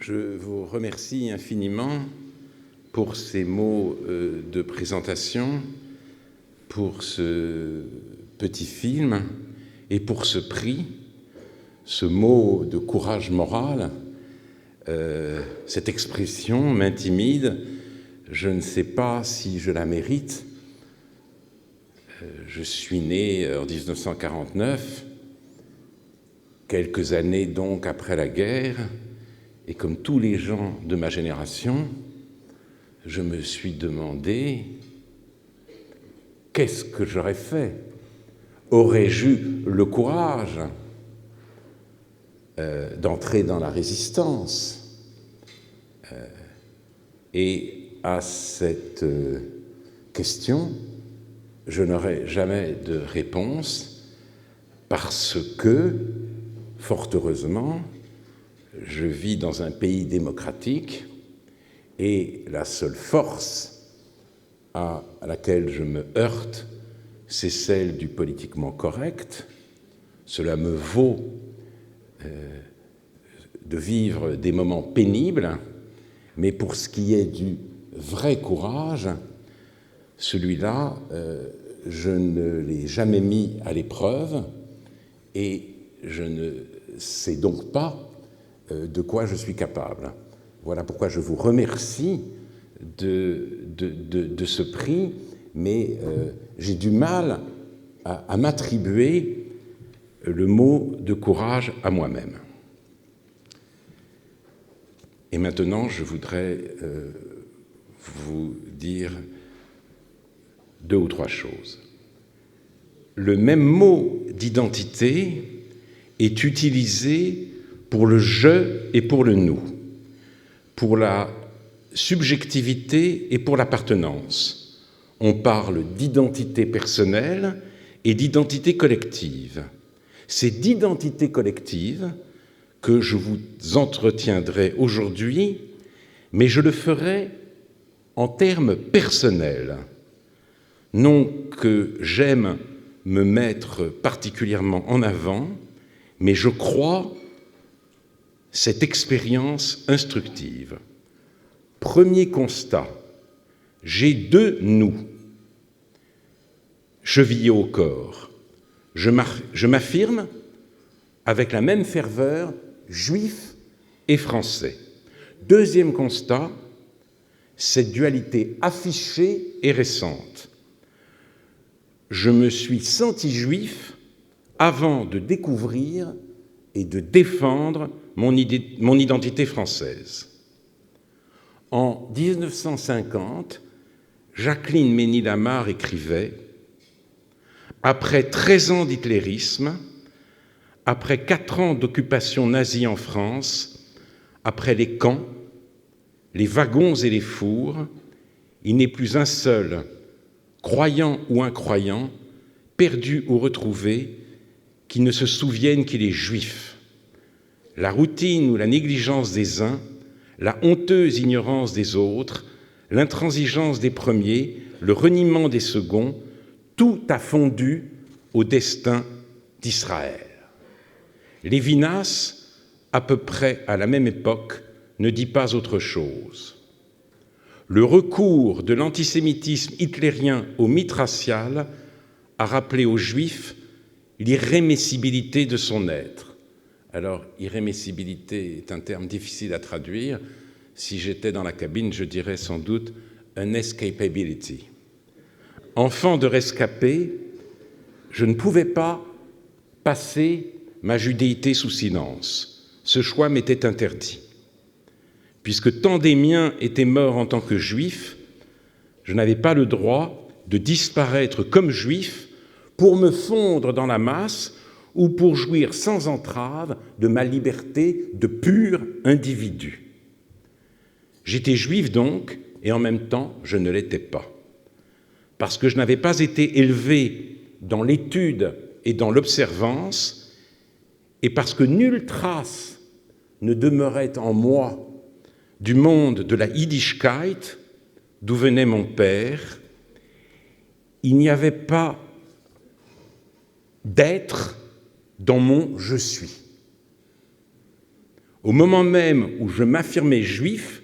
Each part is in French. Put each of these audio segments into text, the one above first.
Je vous remercie infiniment pour ces mots de présentation, pour ce petit film et pour ce prix, ce mot de courage moral. Cette expression m'intimide, je ne sais pas si je la mérite. Je suis né en 1949, quelques années donc après la guerre, et comme tous les gens de ma génération, je me suis demandé qu'est-ce que j'aurais fait? Aurais-je eu le courage d'entrer dans la résistance? Et à cette question, je n'aurai jamais de réponse parce que, fort heureusement, je vis dans un pays démocratique et la seule force à laquelle je me heurte, c'est celle du politiquement correct. Cela me vaut de vivre des moments pénibles, mais pour ce qui est du vrai courage, celui-là, je ne l'ai jamais mis à l'épreuve et je ne sais donc pas de quoi je suis capable. Voilà pourquoi je vous remercie de ce prix, mais j'ai du mal à m'attribuer le mot de courage à moi-même. Et maintenant, je voudrais vous dire 2 ou 3 choses. Le même mot d'identité est utilisé pour le « je » et pour le « nous », pour la subjectivité et pour l'appartenance. On parle d'identité personnelle et d'identité collective. C'est d'identité collective que je vous entretiendrai aujourd'hui, mais je le ferai en termes personnels. Non que j'aime me mettre particulièrement en avant, mais je crois cette expérience instructive. Premier constat, j'ai 2 nous, chevillés au corps. Je m'affirme avec la même ferveur, juif et français. Deuxième constat, cette dualité affichée et récente. Je me suis senti juif avant de découvrir et de défendre mon identité française. En 1950, Jacqueline Mény-Lamar écrivait « Après 13 ans d'hitlérisme, après 4 ans d'occupation nazie en France, après les camps, les wagons et les fours, il n'est plus un seul, croyant ou incroyant, perdu ou retrouvé, qui ne se souvienne qu'il est juif. La routine ou la négligence des uns, la honteuse ignorance des autres, l'intransigeance des premiers, le reniement des seconds, tout a fondu au destin d'Israël. » Lévinas, à peu près à la même époque, ne dit pas autre chose. Le recours de l'antisémitisme hitlérien au mythe racial a rappelé aux Juifs l'irrémissibilité de son être. Alors, irrémissibilité est un terme difficile à traduire. Si j'étais dans la cabine, je dirais sans doute unescapability. Enfant de rescapé, je ne pouvais pas passer ma judéité sous silence. Ce choix m'était interdit. Puisque tant des miens étaient morts en tant que juifs, je n'avais pas le droit de disparaître comme juif pour me fondre dans la masse ou pour jouir sans entrave de ma liberté de pur individu. J'étais juif donc, et en même temps, je ne l'étais pas. Parce que je n'avais pas été élevé dans l'étude et dans l'observance, et parce que nulle trace ne demeurait en moi du monde de la Yiddishkeit, d'où venait mon père, il n'y avait pas d'être dans mon « je suis ». Au moment même où je m'affirmais juif,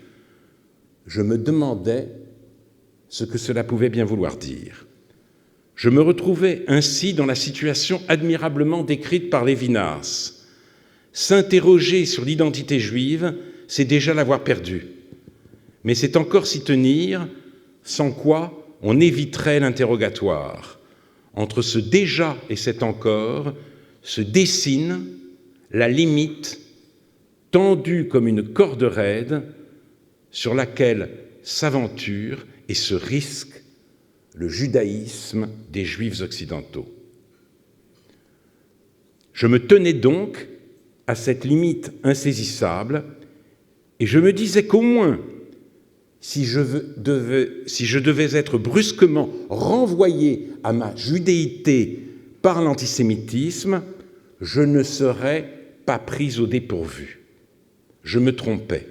je me demandais ce que cela pouvait bien vouloir dire. Je me retrouvais ainsi dans la situation admirablement décrite par Lévinas. S'interroger sur l'identité juive, c'est déjà l'avoir perdue. Mais c'est encore s'y tenir, sans quoi on éviterait l'interrogatoire. Entre ce déjà et cet encore se dessine la limite tendue comme une corde raide sur laquelle s'aventure et se risque le judaïsme des Juifs occidentaux. Je me tenais donc à cette limite insaisissable et je me disais qu'au moins, si je devais être brusquement renvoyé à ma judéité par l'antisémitisme, je ne serais pas pris au dépourvu. Je me trompais.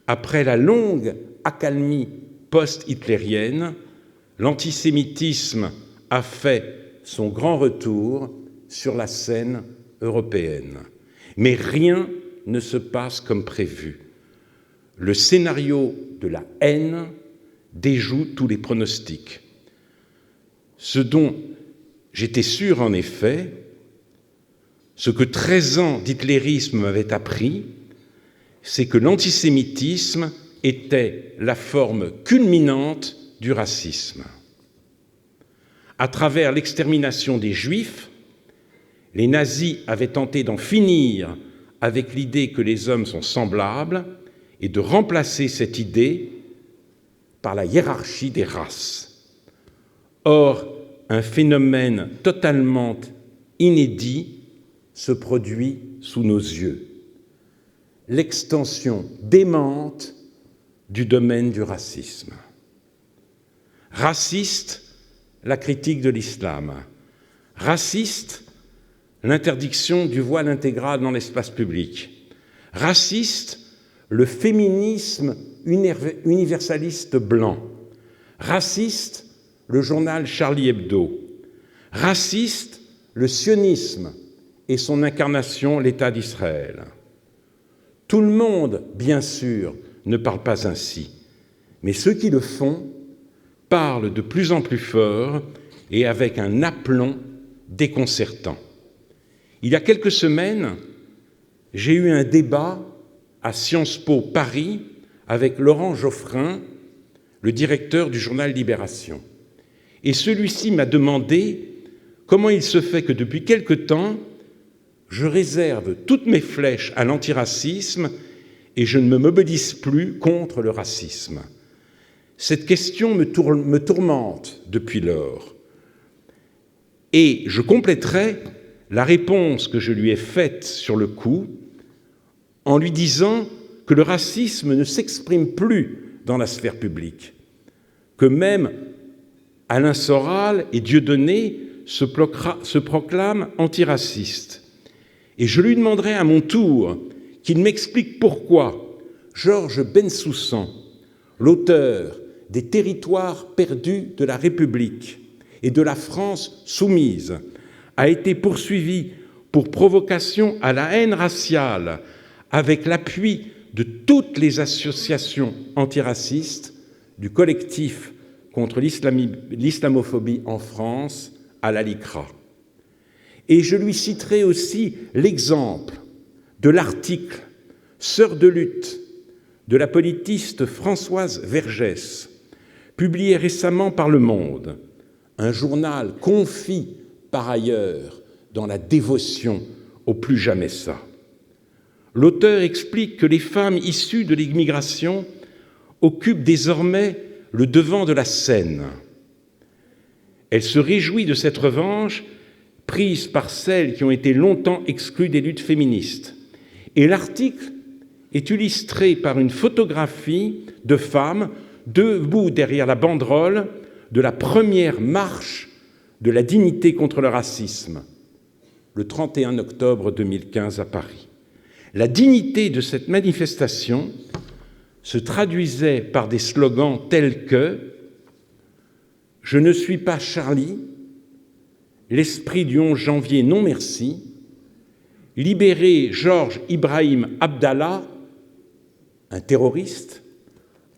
Après la longue accalmie post-hitlérienne, l'antisémitisme a fait son grand retour sur la scène européenne. Mais rien ne se passe comme prévu. Le scénario de la haine déjoue tous les pronostics. Ce dont j'étais sûr, en effet, ce que 13 ans d'hitlérisme m'avaient appris, c'est que l'antisémitisme était la forme culminante du racisme. À travers l'extermination des Juifs, les nazis avaient tenté d'en finir avec l'idée que les hommes sont semblables et de remplacer cette idée par la hiérarchie des races. Or, un phénomène totalement inédit se produit sous nos yeux. L'extension démente du domaine du racisme. Raciste, la critique de l'islam. Raciste, l'interdiction du voile intégral dans l'espace public. Raciste, le féminisme universaliste blanc. Raciste, le journal Charlie Hebdo. Raciste, le sionisme et son incarnation, l'État d'Israël. Tout le monde, bien sûr, ne parle pas ainsi, mais ceux qui le font parlent de plus en plus fort et avec un aplomb déconcertant. Il y a quelques semaines, j'ai eu un débat à Sciences Po Paris avec Laurent Geoffrin, le directeur du journal Libération. Et celui-ci m'a demandé comment il se fait que depuis quelque temps, je réserve toutes mes flèches à l'antiracisme et je ne me mobilise plus contre le racisme. Cette question me tourmente depuis lors. Et je compléterai la réponse que je lui ai faite sur le coup en lui disant que le racisme ne s'exprime plus dans la sphère publique, que même Alain Soral et Dieudonné se proclament antiracistes. Et je lui demanderai à mon tour qu'il m'explique pourquoi Georges Bensoussan, l'auteur des Territoires perdus de la République et de la France soumise, a été poursuivi pour provocation à la haine raciale avec l'appui de toutes les associations antiracistes, du collectif contre l'islamophobie en France à la LICRA. Et je lui citerai aussi l'exemple de l'article « Sœurs de lutte » de la politiste Françoise Vergès, publié récemment par Le Monde, un journal confit par ailleurs dans la dévotion au plus jamais ça. L'auteur explique que les femmes issues de l'immigration occupent désormais le devant de la scène. Elle se réjouit de cette revanche prise par celles qui ont été longtemps exclues des luttes féministes. Et l'article est illustré par une photographie de femmes debout derrière la banderole de la première marche de la dignité contre le racisme, le 31 octobre 2015 à Paris. La dignité de cette manifestation se traduisait par des slogans tels que « Je ne suis pas Charlie », « L'esprit du 11 janvier, non merci », libérer Georges Ibrahim Abdallah, un terroriste,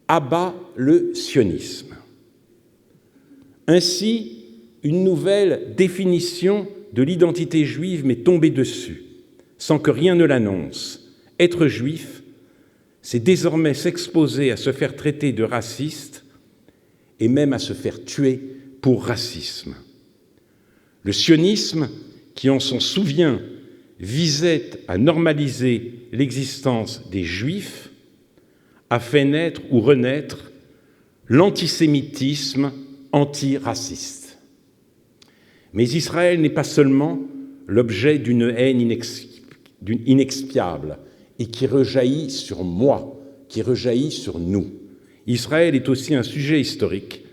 abat le sionisme. Ainsi, une nouvelle définition de l'identité juive m'est tombée dessus, sans que rien ne l'annonce. Être juif, c'est désormais s'exposer à se faire traiter de raciste et même à se faire tuer pour racisme. Le sionisme, qui en s'en souvient, visait à normaliser l'existence des Juifs, a fait naître ou renaître l'antisémitisme antiraciste. Mais Israël n'est pas seulement l'objet d'une haine inexpiable et qui rejaillit sur moi, qui rejaillit sur nous. Israël est aussi un sujet historique.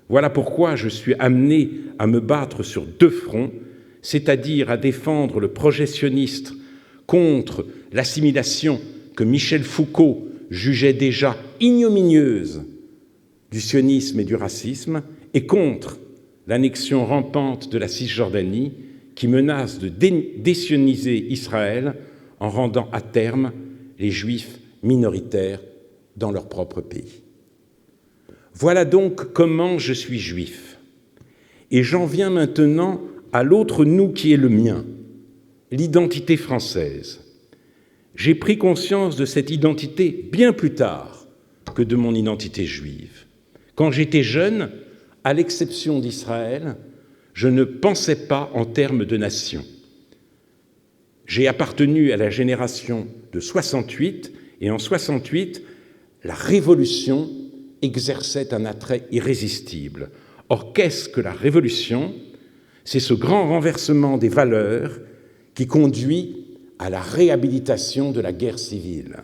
Voilà pourquoi je suis amené à me battre sur deux fronts, c'est-à-dire à défendre le projet sioniste contre l'assimilation que Michel Foucault jugeait déjà ignominieuse du sionisme et du racisme, et contre l'annexion rampante de la Cisjordanie qui menace de désioniser Israël en rendant à terme les Juifs minoritaires dans leur propre pays. Voilà donc comment je suis juif. Et j'en viens maintenant à l'autre nous qui est le mien, l'identité française. J'ai pris conscience de cette identité bien plus tard que de mon identité juive. Quand j'étais jeune, à l'exception d'Israël, je ne pensais pas en termes de nation. J'ai appartenu à la génération de 68, et en 68, la Révolution exerçait un attrait irrésistible. Or, qu'est-ce que la Révolution ? C'est ce grand renversement des valeurs qui conduit à la réhabilitation de la guerre civile.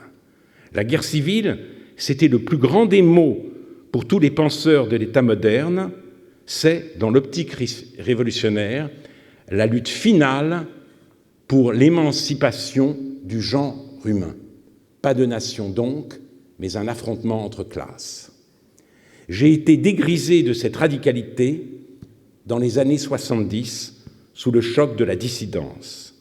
La guerre civile, c'était le plus grand des maux pour tous les penseurs de l'État moderne. C'est, dans l'optique révolutionnaire, la lutte finale pour l'émancipation du genre humain. Pas de nation donc, mais un affrontement entre classes. J'ai été dégrisé de cette radicalité dans les années 70, sous le choc de la dissidence.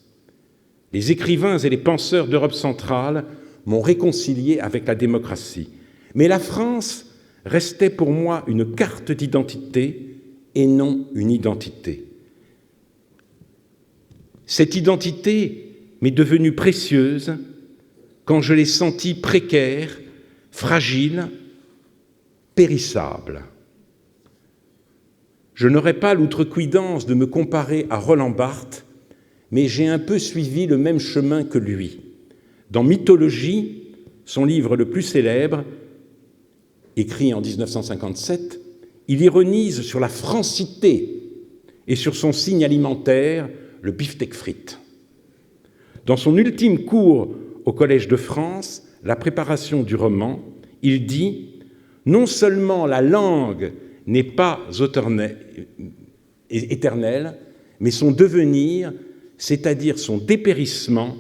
Les écrivains et les penseurs d'Europe centrale m'ont réconcilié avec la démocratie. Mais la France restait pour moi une carte d'identité et non une identité. Cette identité m'est devenue précieuse quand je l'ai sentie précaire, fragile, périssable. Je n'aurais pas l'outrecuidance de me comparer à Roland Barthes, mais j'ai un peu suivi le même chemin que lui. Dans Mythologie, son livre le plus célèbre, écrit en 1957, il ironise sur la francité et sur son signe alimentaire, le beefsteak frites. Dans son ultime cours au Collège de France, la préparation du roman, il dit « Non seulement la langue n'est pas éternelle, mais son devenir, c'est-à-dire son dépérissement,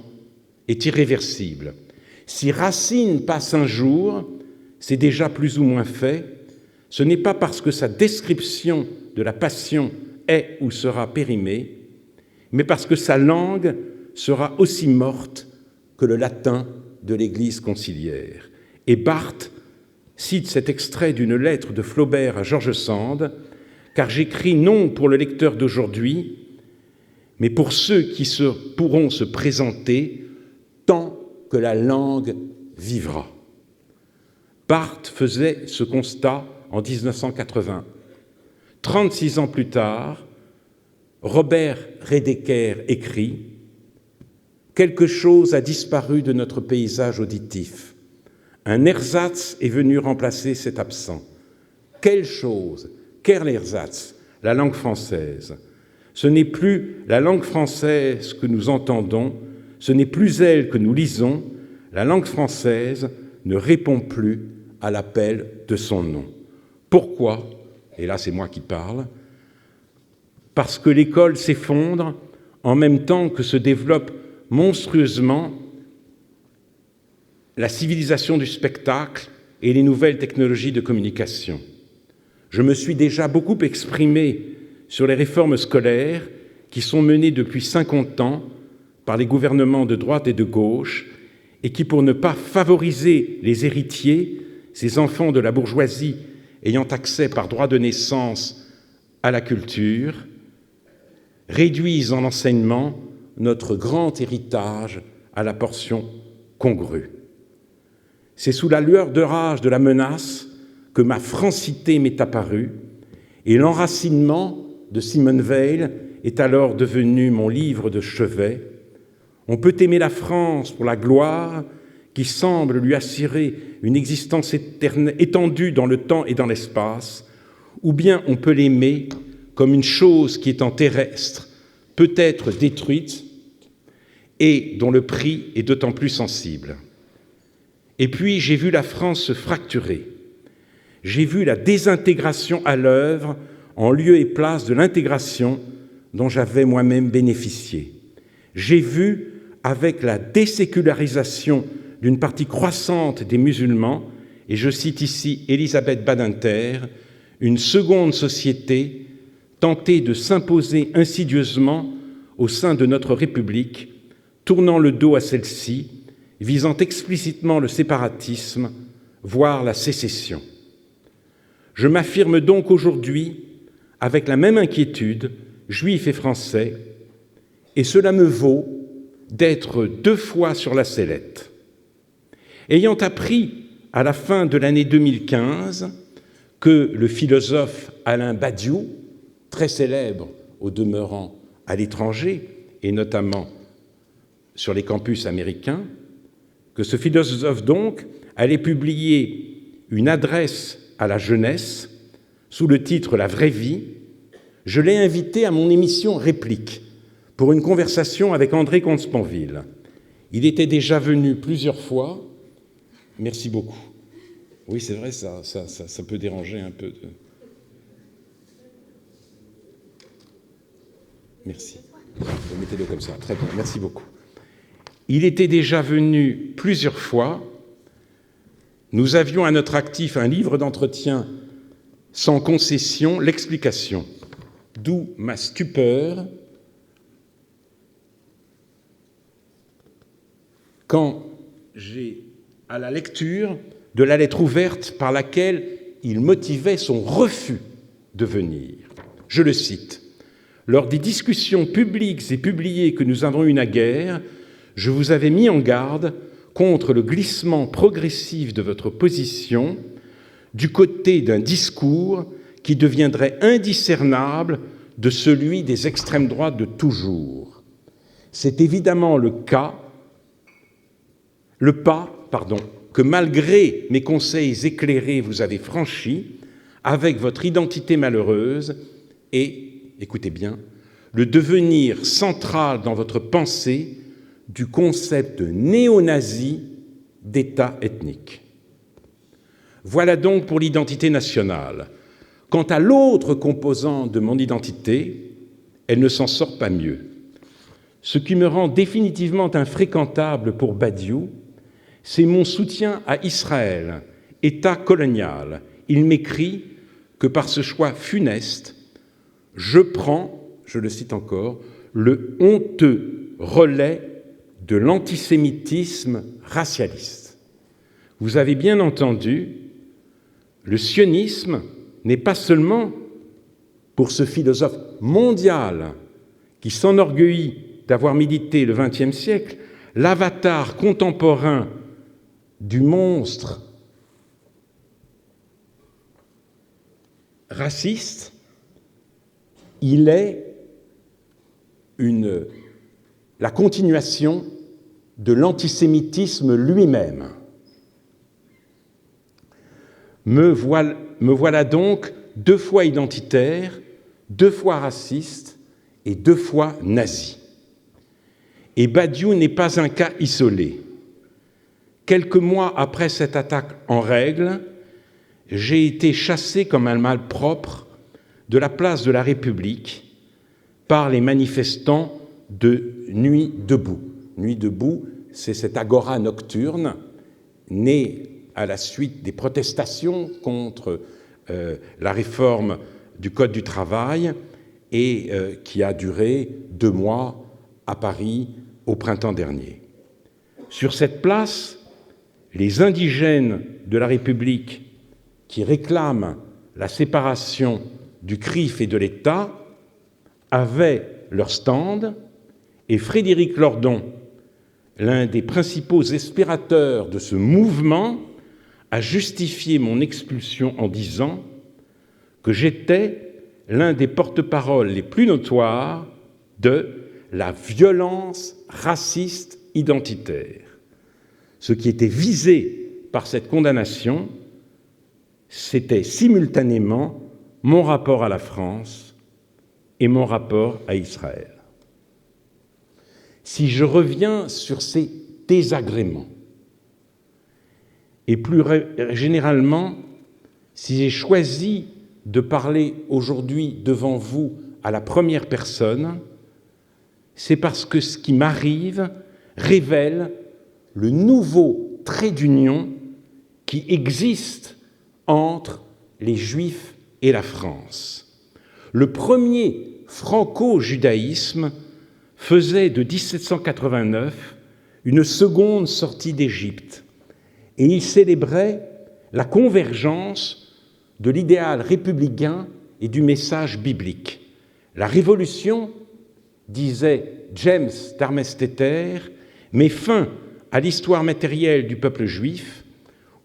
est irréversible. Si Racine passe un jour, c'est déjà plus ou moins fait. Ce n'est pas parce que sa description de la passion est ou sera périmée, mais parce que sa langue sera aussi morte que le latin de l'Église conciliaire. » Et Barthes cite cet extrait d'une lettre de Flaubert à George Sand, « Car j'écris non pour le lecteur d'aujourd'hui, mais pour ceux qui pourront se présenter tant que la langue vivra. » Barthes faisait ce constat en 1980. 36 ans plus tard, Robert Redeker écrit « Quelque chose a disparu de notre paysage auditif. Un ersatz est venu remplacer cet absent. Quelle chose? Quel ersatz? La langue française. Ce n'est plus la langue française que nous entendons, ce n'est plus elle que nous lisons. La langue française ne répond plus à l'appel de son nom. Pourquoi? Et là, c'est moi qui parle. Parce que l'école s'effondre en même temps que se développe monstrueusement la civilisation du spectacle et les nouvelles technologies de communication. Je me suis déjà beaucoup exprimé sur les réformes scolaires qui sont menées depuis 50 ans par les gouvernements de droite et de gauche, et qui, pour ne pas favoriser les héritiers, ces enfants de la bourgeoisie ayant accès par droit de naissance à la culture, réduisent en enseignement notre grand héritage à la portion congrue. C'est sous la lueur de rage de la menace que ma francité m'est apparue, et l'enracinement de Simone Veil est alors devenu mon livre de chevet. On peut aimer la France pour la gloire qui semble lui assurer une existence étendue dans le temps et dans l'espace, ou bien on peut l'aimer comme une chose qui, étant terrestre, peut être détruite et dont le prix est d'autant plus sensible. Et puis, j'ai vu la France se fracturer. J'ai vu la désintégration à l'œuvre en lieu et place de l'intégration dont j'avais moi-même bénéficié. J'ai vu, avec la désécularisation d'une partie croissante des musulmans, et je cite ici Elisabeth Badinter, une seconde société tenter de s'imposer insidieusement au sein de notre République, tournant le dos à celle-ci, visant explicitement le séparatisme, voire la sécession. Je m'affirme donc aujourd'hui avec la même inquiétude, juif et français, et cela me vaut d'être 2 fois sur la sellette. Ayant appris à la fin de l'année 2015 que le philosophe Alain Badiou, très célèbre au demeurant à l'étranger, et notamment sur les campus américains, que ce philosophe donc allait publier une adresse à la jeunesse sous le titre « La vraie vie », je l'ai invité à mon émission Réplique pour une conversation avec André Comte-Sponville. Il était déjà venu plusieurs fois. Merci beaucoup. Oui, c'est vrai, ça peut déranger un peu. Merci. Mettez-le comme ça. Très bien, merci beaucoup. Il était déjà venu plusieurs fois. Nous avions à notre actif un livre d'entretien sans concession, l'explication. D'où ma stupeur quand j'ai, à la lecture de la lettre ouverte par laquelle il motivait son refus de venir. Je le cite. « Lors des discussions publiques et publiées que nous avons eues naguère, je vous avais mis en garde contre le glissement progressif de votre position du côté d'un discours qui deviendrait indiscernable de celui des extrêmes droites de toujours. C'est évidemment le pas que malgré mes conseils éclairés vous avez franchi avec votre identité malheureuse et, écoutez bien, le devenir central dans votre pensée du concept néo-nazi d'État ethnique. Voilà donc pour l'identité nationale. Quant à l'autre composante de mon identité, elle ne s'en sort pas mieux. Ce qui me rend définitivement infréquentable pour Badiou, c'est mon soutien à Israël, État colonial. Il m'écrit que par ce choix funeste, je prends, je le cite encore, le honteux relais de l'antisémitisme racialiste. Vous avez bien entendu, le sionisme n'est pas seulement, pour ce philosophe mondial qui s'enorgueillit d'avoir milité le XXe siècle, l'avatar contemporain du monstre raciste, il est la continuation de l'antisémitisme lui-même. Me voilà donc 2 fois identitaire, 2 fois raciste et 2 fois nazi. Et Badiou n'est pas un cas isolé. Quelques mois après cette attaque en règle, j'ai été chassé comme un malpropre de la place de la République par les manifestants de Nuit debout. Nuit debout, c'est cette agora nocturne née à la suite des protestations contre la réforme du Code du travail et qui a duré 2 mois à Paris, au printemps dernier. Sur cette place, les indigènes de la République qui réclament la séparation du CRIF et de l'État avaient leur stand et Frédéric Lordon, l'un des principaux inspirateurs de ce mouvement, a justifié mon expulsion en disant que j'étais l'un des porte-paroles les plus notoires de la violence raciste identitaire. Ce qui était visé par cette condamnation, c'était simultanément mon rapport à la France et mon rapport à Israël. Si je reviens sur ces désagréments, et plus généralement, si j'ai choisi de parler aujourd'hui devant vous à la première personne, c'est parce que ce qui m'arrive révèle le nouveau trait d'union qui existe entre les Juifs et la France. Le premier franco-judaïsme faisait de 1789 une seconde sortie d'Égypte et il célébrait la convergence de l'idéal républicain et du message biblique. La révolution, disait James Darmesteter, met fin à l'histoire matérielle du peuple juif,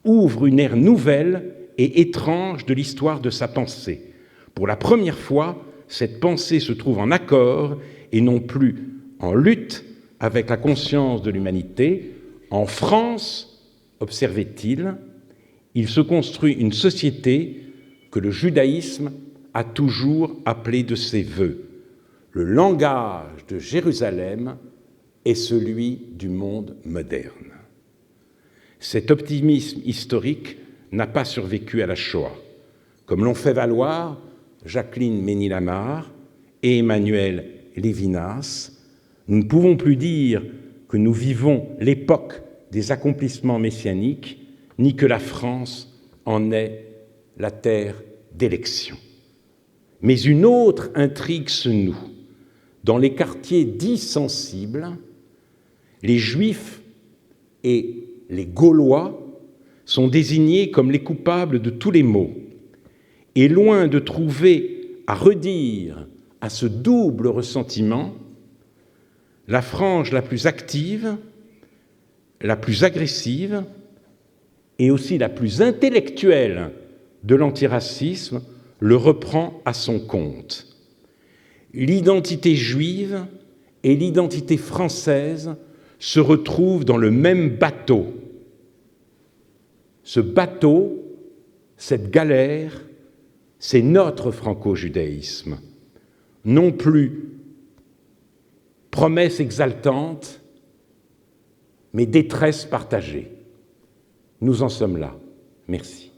ouvre une ère nouvelle et étrange de l'histoire de sa pensée. Pour la première fois, cette pensée se trouve en accord et non plus en lutte avec la conscience de l'humanité. En France, observait-il, il se construit une société que le judaïsme a toujours appelée de ses vœux. Le langage de Jérusalem est celui du monde moderne. Cet optimisme historique n'a pas survécu à la Shoah, comme l'ont fait valoir Jacqueline Mény-Lamar et Emmanuel Lévinas. Nous ne pouvons plus dire que nous vivons l'époque des accomplissements messianiques, ni que la France en est la terre d'élection. Mais une autre intrigue se noue. Dans les quartiers dits sensibles, les Juifs et les Gaulois sont désignés comme les coupables de tous les maux. Et loin de trouver à redire à ce double ressentiment, la frange la plus active, la plus agressive et aussi la plus intellectuelle de l'antiracisme le reprend à son compte. L'identité juive et l'identité française se retrouvent dans le même bateau. Ce bateau, cette galère, c'est notre franco-judaïsme. Non plus promesse exaltante, mais détresse partagée. Nous en sommes là. Merci.